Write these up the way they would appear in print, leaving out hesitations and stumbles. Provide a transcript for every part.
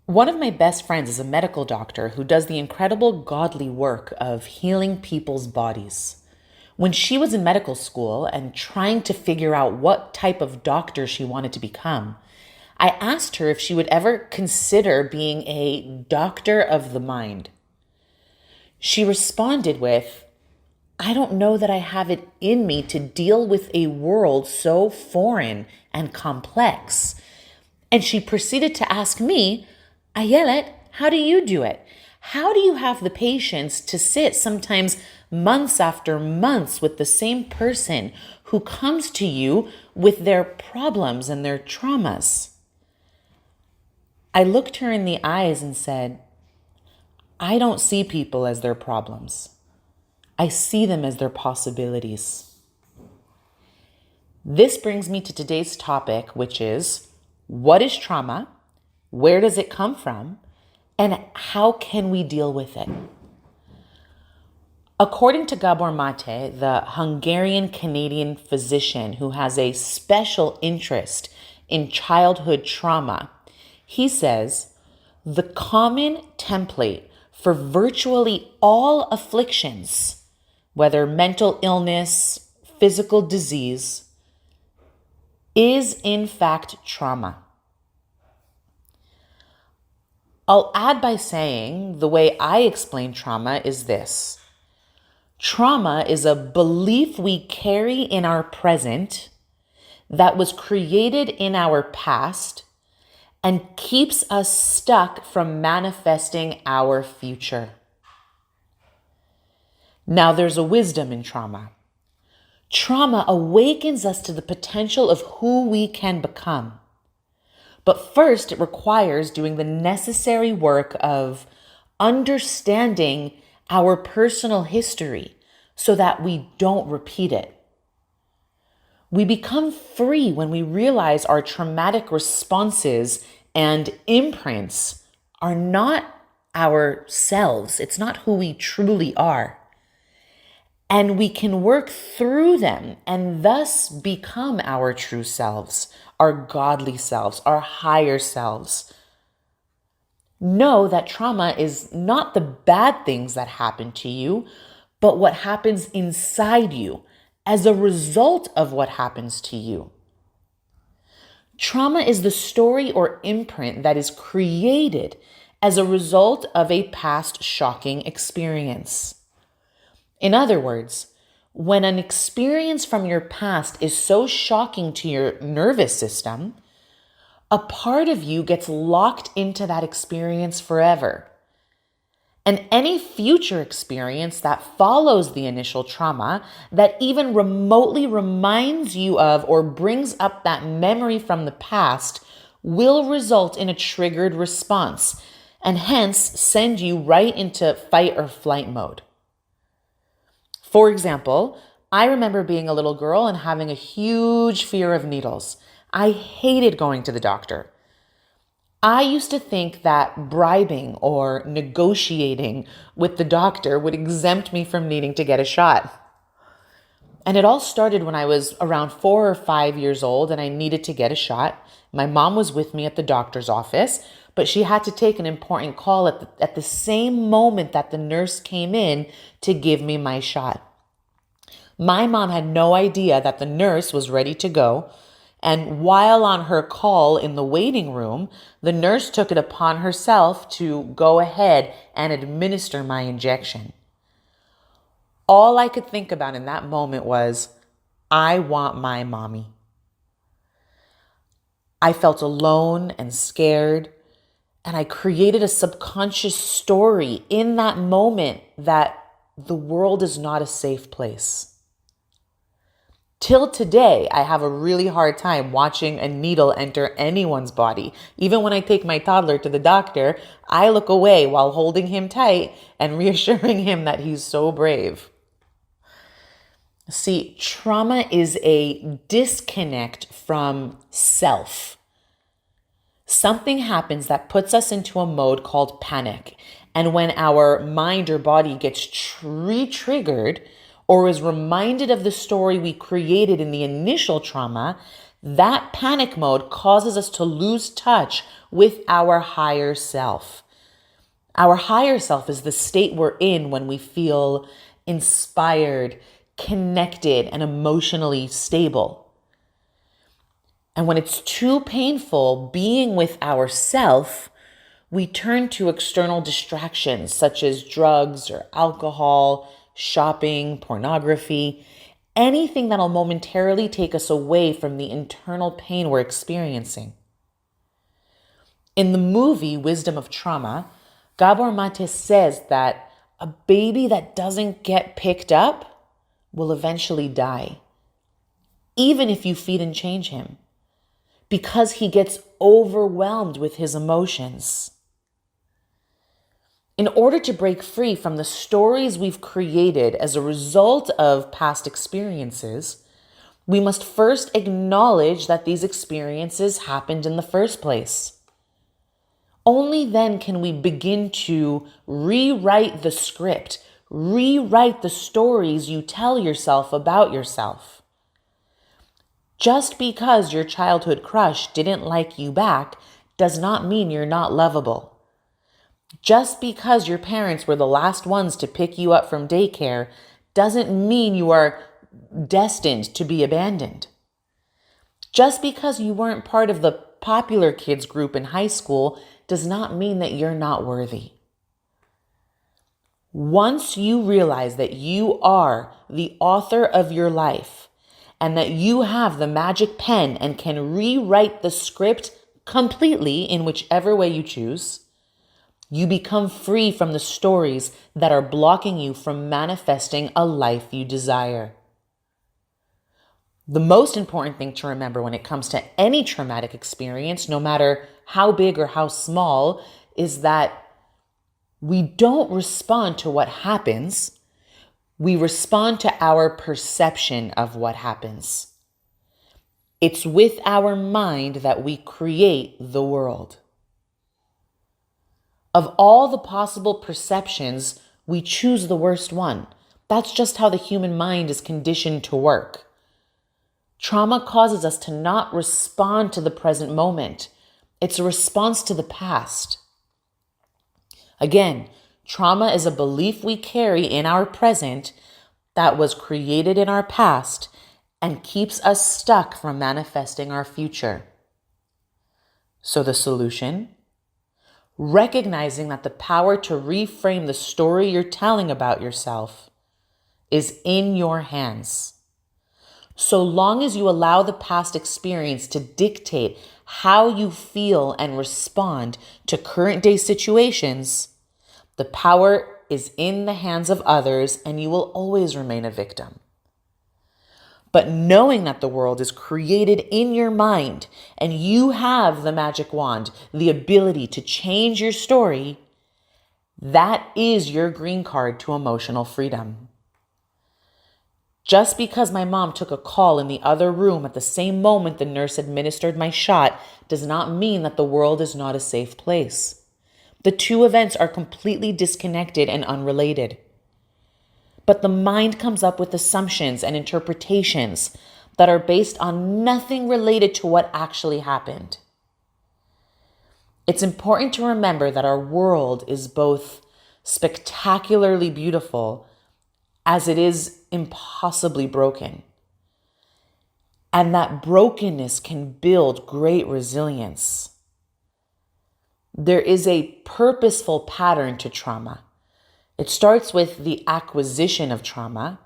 One of my best friends is a medical doctor who does the incredible godly work of healing people's bodies. When she was in medical school and trying to figure out what type of doctor she wanted to become, I asked her if she would ever consider being a doctor of the mind. She responded with, "I don't know that I have it in me to deal with a world so foreign and complex." And she proceeded to ask me, "Ayelet, how do you do it? How do you have the patience to sit sometimes months after months with the same person who comes to you with their problems and their traumas?" I looked her in the eyes and said, "I don't see people as their problems. I see them as their possibilities." This brings me to today's topic, which is, what is trauma? Where does it come from? And how can we deal with it? According to Gabor Mate, the Hungarian-Canadian physician who has a special interest in childhood trauma, he says, the common template for virtually all afflictions, whether mental illness, physical disease, is in fact trauma. I'll add by saying the way I explain trauma is this. Trauma is a belief we carry in our present that was created in our past and keeps us stuck from manifesting our future. Now, there's a wisdom in trauma. Trauma awakens us to the potential of who we can become. But first, it requires doing the necessary work of understanding our personal history so that we don't repeat it. We become free when we realize our traumatic responses and imprints are not ourselves. It's not who we truly are. And we can work through them and thus become our true selves, our godly selves, our higher selves. Know that trauma is not the bad things that happen to you, but what happens inside you as a result of what happens to you. Trauma is the story or imprint that is created as a result of a past shocking experience. In other words, when an experience from your past is so shocking to your nervous system, a part of you gets locked into that experience forever. And any future experience that follows the initial trauma that even remotely reminds you of or brings up that memory from the past will result in a triggered response and hence send you right into fight or flight mode. For example, I remember being a little girl and having a huge fear of needles. I hated going to the doctor. I used to think that bribing or negotiating with the doctor would exempt me from needing to get a shot. And it all started when I was around 4 or 5 years old and I needed to get a shot. My mom was with me at the doctor's office, but she had to take an important call at the same moment that the nurse came in to give me my shot. My mom had no idea that the nurse was ready to go. And while on her call in the waiting room, the nurse took it upon herself to go ahead and administer my injection. All I could think about in that moment was, I want my mommy. I felt alone and scared, and I created a subconscious story in that moment that the world is not a safe place. Till today, I have a really hard time watching a needle enter anyone's body. Even when I take my toddler to the doctor, I look away while holding him tight and reassuring him that he's so brave. See, trauma is a disconnect from self. Something happens that puts us into a mode called panic. And when our mind or body gets re-triggered, or is reminded of the story we created in the initial trauma, That panic mode causes us to lose touch with our higher self. Our higher self is the state we're in when we feel inspired, connected, and emotionally stable. And when it's too painful being with ourself, we turn to external distractions such as drugs or alcohol, shopping, pornography, anything that'll momentarily take us away from the internal pain we're experiencing. In the movie Wisdom of Trauma, Gabor Mate says that a baby that doesn't get picked up will eventually die, even if you feed and change him, because he gets overwhelmed with his emotions. In order to break free from the stories we've created as a result of past experiences, we must first acknowledge that these experiences happened in the first place. Only then can we begin to rewrite the script, rewrite the stories you tell yourself about yourself. Just because your childhood crush didn't like you back does not mean you're not lovable. Just because your parents were the last ones to pick you up from daycare doesn't mean you are destined to be abandoned. Just because you weren't part of the popular kids group in high school does not mean that you're not worthy. Once you realize that you are the author of your life and that you have the magic pen and can rewrite the script completely in whichever way you choose, you become free from the stories that are blocking you from manifesting a life you desire. The most important thing to remember when it comes to any traumatic experience, no matter how big or how small, is that we don't respond to what happens. We respond to our perception of what happens. It's with our mind that we create the world. Of all the possible perceptions, we choose the worst one. That's just how the human mind is conditioned to work. Trauma causes us to not respond to the present moment. It's a response to the past. Again, trauma is a belief we carry in our present that was created in our past and keeps us stuck from manifesting our future. So the solution? Recognizing that the power to reframe the story you're telling about yourself is in your hands. So long as you allow the past experience to dictate how you feel and respond to current day situations, the power is in the hands of others and you will always remain a victim. But knowing that the world is created in your mind and you have the magic wand, the ability to change your story, that is your green card to emotional freedom. Just because my mom took a call in the other room at the same moment the nurse administered my shot does not mean that the world is not a safe place. The two events are completely disconnected and unrelated. But the mind comes up with assumptions and interpretations that are based on nothing related to what actually happened. It's important to remember that our world is both spectacularly beautiful as it is impossibly broken. And that brokenness can build great resilience. There is a purposeful pattern to trauma. It starts with the acquisition of trauma,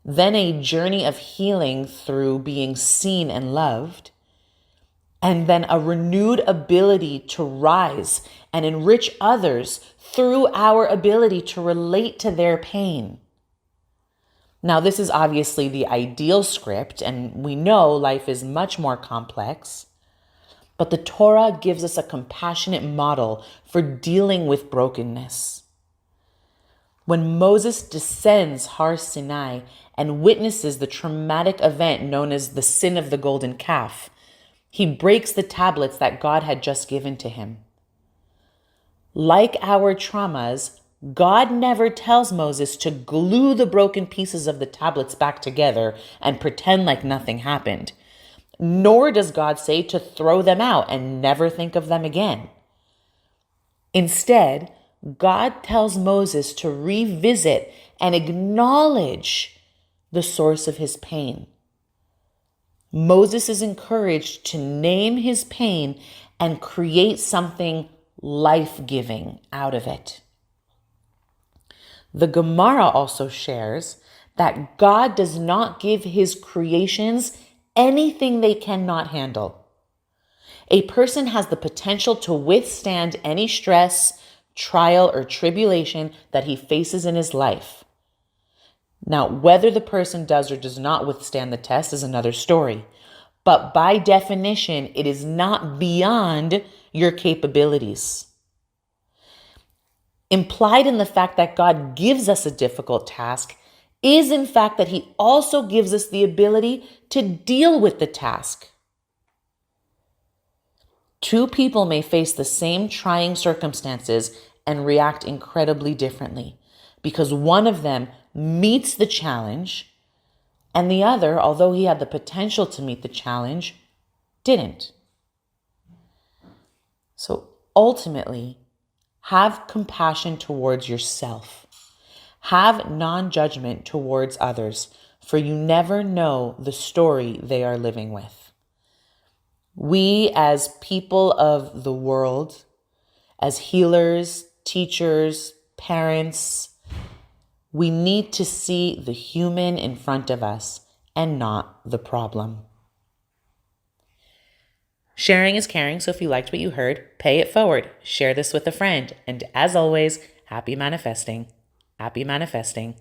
then a journey of healing through being seen and loved, and then a renewed ability to rise and enrich others through our ability to relate to their pain. Now, this is obviously the ideal script, and we know life is much more complex, but the Torah gives us a compassionate model for dealing with brokenness. When Moses descends Har Sinai and witnesses the traumatic event known as the sin of the golden calf, he breaks the tablets that God had just given to him. Like our traumas, God never tells Moses to glue the broken pieces of the tablets back together and pretend like nothing happened. Nor does God say to throw them out and never think of them again. Instead, God tells Moses to revisit and acknowledge the source of his pain. Moses is encouraged to name his pain and create something life-giving out of it. The Gemara also shares that God does not give his creations anything they cannot handle. A person has the potential to withstand any stress, trial, or tribulation that he faces in his life. Now, whether the person does or does not withstand the test is another story. But by definition, it is not beyond your capabilities. Implied in the fact that God gives us a difficult task is in fact that he also gives us the ability to deal with the task. Two people may face the same trying circumstances and react incredibly differently because one of them meets the challenge and the other, although he had the potential to meet the challenge, didn't. So ultimately, have compassion towards yourself. Have non-judgment towards others, for you never know the story they are living with. We, as people of the world, as healers, teachers, parents, we need to see the human in front of us and not the problem. Sharing is caring, so if you liked what you heard, pay it forward. Share this with a friend. And as always, happy manifesting. Happy manifesting.